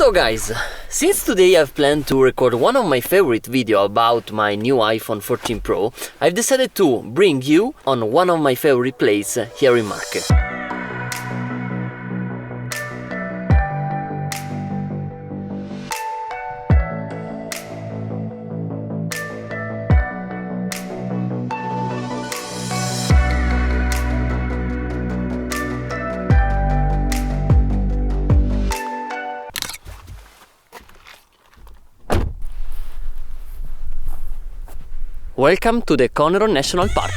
So guys, since today I've planned to record one of my favorite video about my new iPhone 14 Pro, I've decided to bring you on one of my favorite places here in Marche. Welcome to the Conero National Park.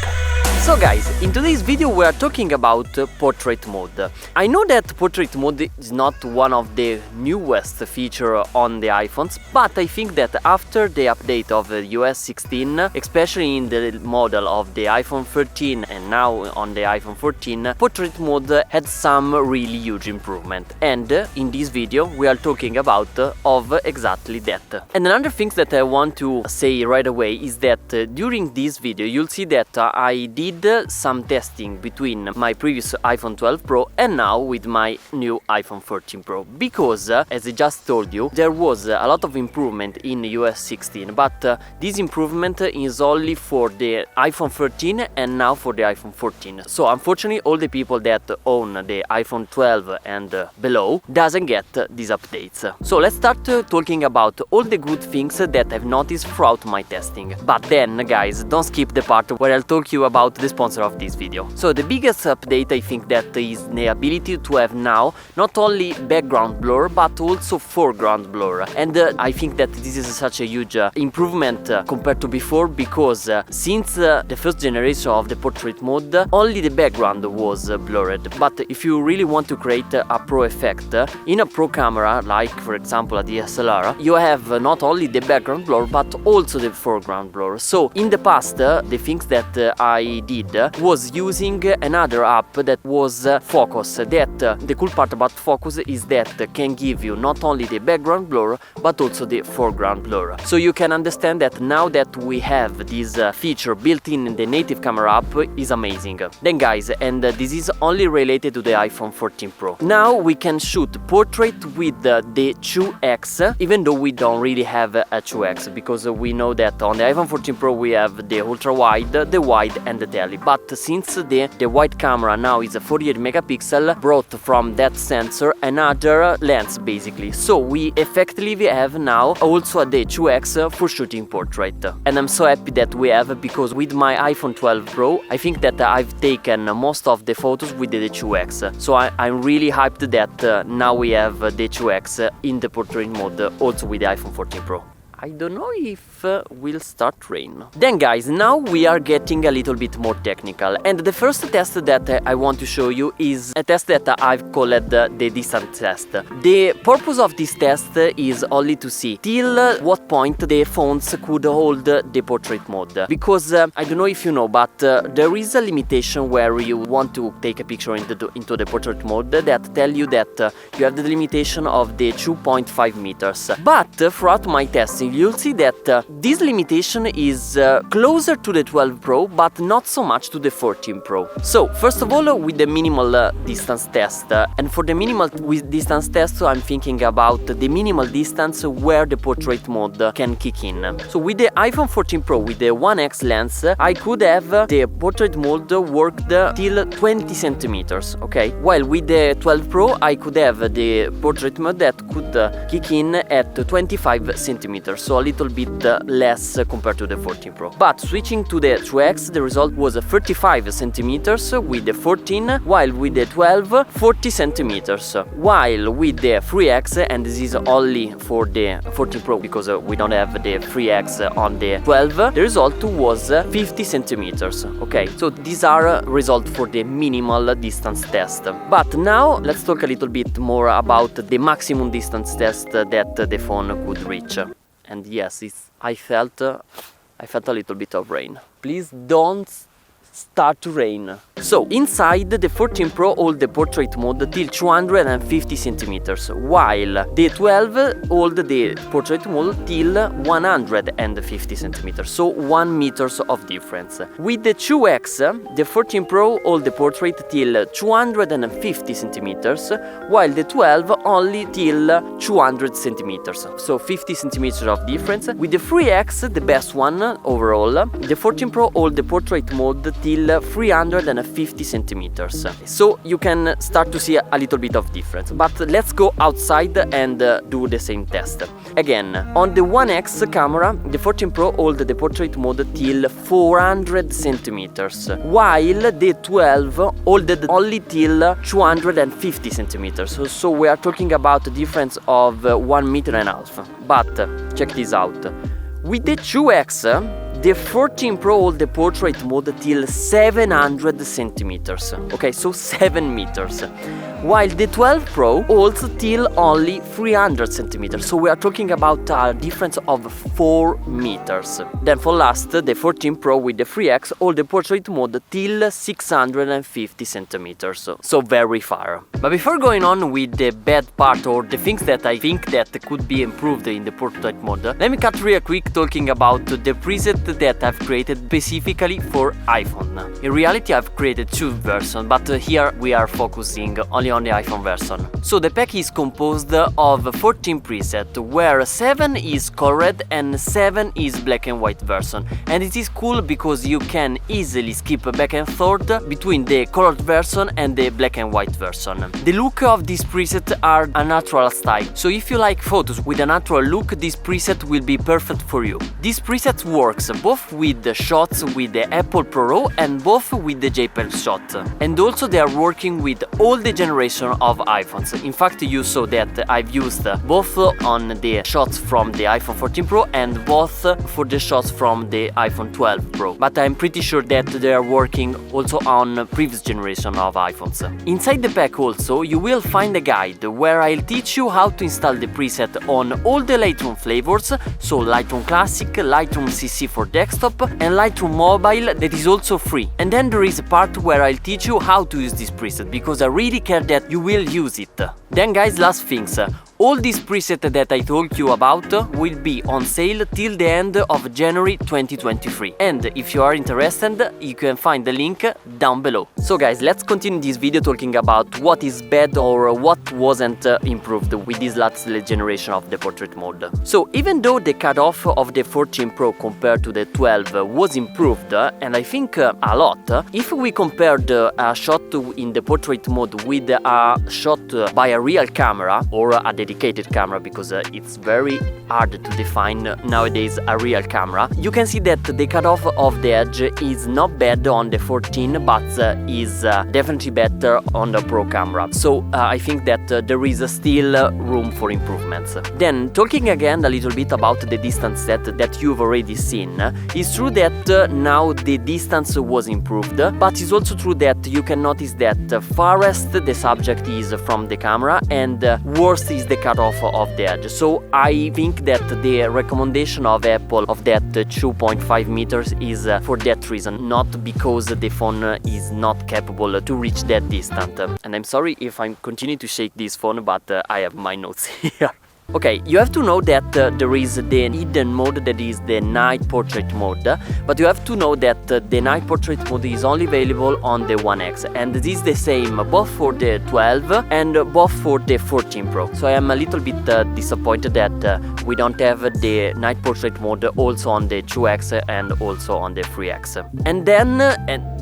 So guys, in today's video we are talking about portrait mode. I know that portrait mode is not one of the newest features on the iPhones, but I think that after the update of iOS 16, especially in the model of the iPhone 13 and now on the iPhone 14, portrait mode had some really huge improvement. And in this video we are talking about of exactly that. And another thing that I want to say right away is that during this video you'll see that I did some testing between my previous iPhone 12 Pro and now with my new iPhone 14 Pro, because as I just told you, there was a lot of improvement in iOS 16, but this improvement is only for the iPhone 13 and now for the iPhone 14. So unfortunately all the people that own the iPhone 12 and below doesn't get these updates. So let's start talking about all the good things that I've noticed throughout my testing. But then guys, don't skip the part where I'll talk you about the sponsor of this video. So the biggest update I think that is the ability to have now not only background blur but also foreground blur, and I think that this is such a huge improvement compared to before, because since the first generation of the portrait mode only the background was blurred, but if you really want to create a pro effect in a pro camera like for example a DSLR, you have not only the background blur but also the foreground blur. So in the past the things that I did was using another app that was Focus. That the cool part about Focus is that can give you not only the background blur but also the foreground blur. So you can understand that now that we have this feature built in the native camera app is amazing. Then guys, and this is only related to the iPhone 14 Pro. Now we can shoot portrait with the 2x, even though we don't really have a 2x, because we know that on the iPhone 14 Pro we have the ultra wide, the wide and the tele. But since the wide camera now is a 48 megapixel, brought from that sensor another lens basically. So we effectively have now also a 2x for shooting portrait. And I'm so happy that we have, because with my iPhone 12 Pro I think that I've taken most of the photos with the 2x. So I'm really hyped that now we have the 2x in the portrait mode also with the iPhone 14 Pro. I don't know if will start rain. Then guys, now we are getting a little bit more technical, and the first test that I want to show you is a test that I've called the distance test. The purpose of this test is only to see till what point the phones could hold the portrait mode, because I don't know if you know, but there is a limitation where you want to take a picture into the portrait mode that tell you that you have the limitation of the 2.5 meters. But throughout my testing you'll see that this limitation is closer to the 12 Pro but not so much to the 14 Pro. So first of all, with the minimal distance test, and for the minimal distance test I'm thinking about the minimal distance where the portrait mode can kick in. So with the iPhone 14 Pro with the 1x lens I could have the portrait mode worked till 20 centimeters, okay? While with the 12 Pro I could have the portrait mode that could kick in at 25 centimeters, so a little bit less compared to the 14 Pro. But switching to the 2x, the result was 35 centimeters with the 14, while with the 12 40 centimeters, while with the 3x, and this is only for the 14 Pro because we don't have the 3x on the 12, the result was 50 centimeters. Okay, so these are results for the minimal distance test. But now let's talk a little bit more about the maximum distance test that the phone could reach. And yes, I felt a little bit of rain. Please don't start to rain. So inside the 14 Pro hold the portrait mode till 250 centimeters, while the 12 hold the portrait mode till 150 centimeters, so 1 meters of difference. With the 2X, the 14 Pro hold the portrait till 250 centimeters, while the 12 only till 200 centimeters, so 50 centimeters of difference. With the 3X, the best one overall, the 14 Pro hold the portrait mode till 350 centimeters, so you can start to see a little bit of difference. But let's go outside and do the same test. Again, on the 1X camera, the 14 Pro hold the portrait mode till 400 centimeters, while the 12 hold only till 250 centimeters, so we are talking about a difference of 1.5 meters. But check this out. With the 2X, the 14 Pro hold the portrait mode till 700 centimeters, okay, so 7 meters, while the 12 Pro holds till only 300 centimeters, so we are talking about a difference of 4 meters. Then for last, the 14 Pro with the 3X hold the portrait mode till 650 centimeters, so very far. But before going on with the bad part or the things that I think that could be improved in the portrait mode, let me cut real quick talking about the preset that I've created specifically for iPhone. In reality, I've created 2 versions, but here we are focusing only on the iPhone version. So the pack is composed of 14 presets, where 7 is colored and 7 is black and white version. And it is cool because you can easily skip back and forth between the colored version and the black and white version. The look of these presets are a natural style, so if you like photos with a natural look, this preset will be perfect for you. This preset works both with the shots with the Apple Pro and both with the JPEG shot. And also they are working with all the generation of iPhones. In fact, you saw that I've used both on the shots from the iPhone 14 Pro and both for the shots from the iPhone 12 Pro. But I'm pretty sure that they are working also on previous generation of iPhones. Inside the pack also you will find a guide where I'll teach you how to install the preset on all the Lightroom flavors, so Lightroom Classic, Lightroom CC for desktop and Lightroom Mobile, that is also free. And then there is a part where I'll teach you how to use this preset, because I really care that you will use it. Then guys, last things. All these presets that I told you about will be on sale till the end of January 2023. And if you are interested, you can find the link down below. So guys, let's continue this video talking about what is bad or what wasn't improved with this last generation of the portrait mode. So even though the cutoff of the 14 Pro compared to the 12 was improved, and I think a lot, if we compared a shot in the portrait mode with a shot by a real camera or a dedicated camera, because it's very hard to define nowadays a real camera, you can see that the cutoff of the edge is not bad on the 14, but is definitely better on the Pro camera. So I think that there is still room for improvements. Then talking again a little bit about the distance that you've already seen, it's true that now the distance was improved, but it's also true that you can notice that farthest the subject is from the camera and worst is the cutoff of the edge. So I think that the recommendation of Apple of that 2.5 meters is for that reason, not because the phone is not capable to reach that distance. And I'm sorry if I continue to shake this phone, but I have my notes here. Okay, you have to know that there is the hidden mode, that is the night portrait mode, but you have to know that the night portrait mode is only available on the 1X, and this is the same both for the 12 and both for the 14 Pro. So I am a little bit disappointed that we don't have the night portrait mode also on the 2X and also on the 3X. And then,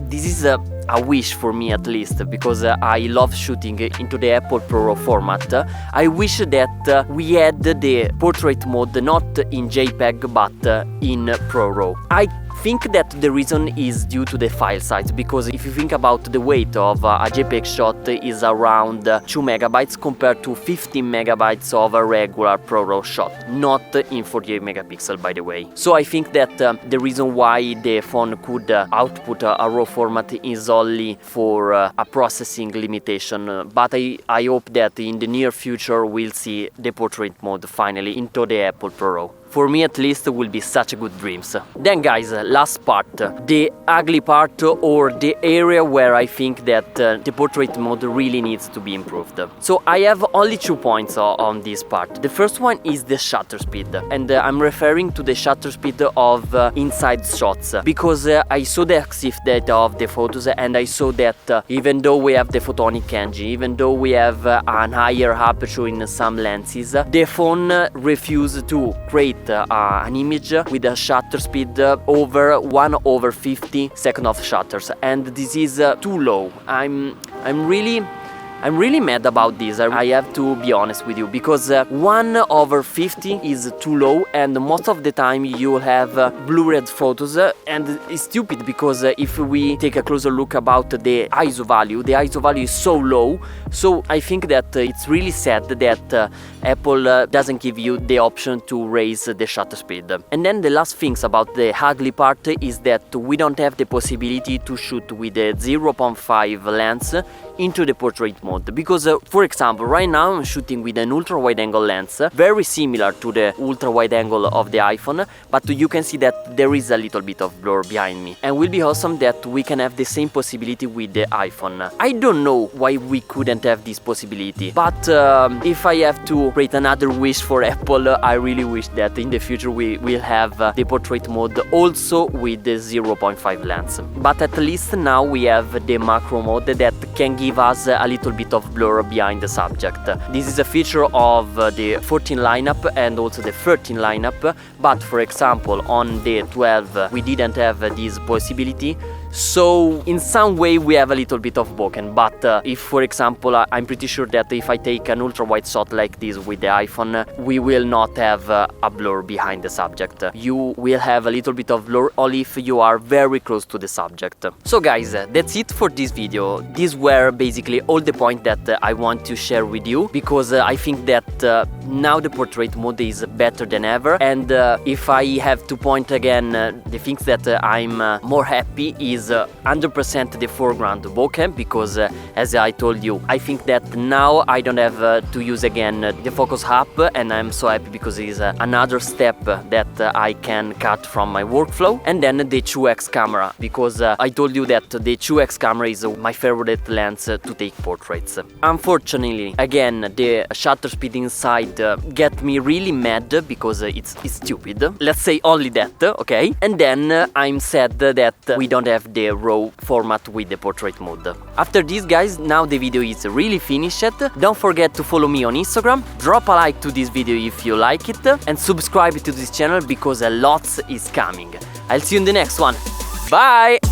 this is a wish for me at least, because I love shooting into the Apple Pro format. I wish that we had the portrait mode not in JPEG but in ProRAW. I think that the reason is due to the file size, because if you think about the weight of a JPEG shot is around 2 megabytes compared to 15 megabytes of a regular ProRAW shot, not in 48 megapixel by the way. So I think that the reason why the phone could output a RAW format is only for a processing limitation, but I hope that in the near future we'll see the portrait mode finally into the Apple ProRAW. for me at least, will be such a good dreams. Then guys, last part, the ugly part, or the area where I think that the portrait mode really needs to be improved. So I have only 2 points on this part. The first one is the shutter speed, and I'm referring to the shutter speed of inside shots, because I saw the EXIF data of the photos, and I saw that even though we have the photonic engine, even though we have an higher aperture in some lenses, the phone refused to create an image with a shutter speed over 1/50 second of shutters, and this is too low. I'm really mad about this. I have to be honest with you, because 1/50 is too low, and most of the time you have blurred photos, and it's stupid because if we take a closer look about the ISO value is so low. So I think that it's really sad that Apple doesn't give you the option to raise the shutter speed. And then the last things about the ugly part is that we don't have the possibility to shoot with a 0.5 lens into the portrait mode, because for example, right now I'm shooting with an ultra wide angle lens, very similar to the ultra wide angle of the iPhone, but you can see that there is a little bit of blur behind me, and will be awesome that we can have the same possibility with the iPhone. I don't know why we couldn't have this possibility, but if I have to create another wish for Apple, I really wish that in the future we will have the portrait mode also with the 0.5 lens. But at least now we have the macro mode that can give us a little bit of blur behind the subject. This is a feature of the 14 lineup and also the 13 lineup, but for example on the 12 we didn't have this possibility. So in some way we have a little bit of bokeh, but if for example I'm pretty sure that if I take an ultra wide shot like this with the iPhone, we will not have a blur behind the subject. You will have a little bit of blur only if you are very close to the subject. So guys, that's it for this video. These were basically all the points that I want to share with you, because I think that now the portrait mode is better than ever, and if I have to point again the things that I'm more happy is 100% the foreground bokeh, because as I told you, I think that now I don't have to use again the focus hub, and I'm so happy because it is another step that I can cut from my workflow. And then the 2x camera, because I told you that the 2x camera is my favorite lens to take portraits. Unfortunately, again, the shutter speed inside get me really mad because it's stupid. Let's say only that, okay? And then I'm sad that we don't have the RAW format with the portrait mode. After this guys, now the video is really finished. Don't forget to follow me on Instagram, drop a like to this video if you like it, and subscribe to this channel because a lot is coming. I'll see you in the next one. Bye!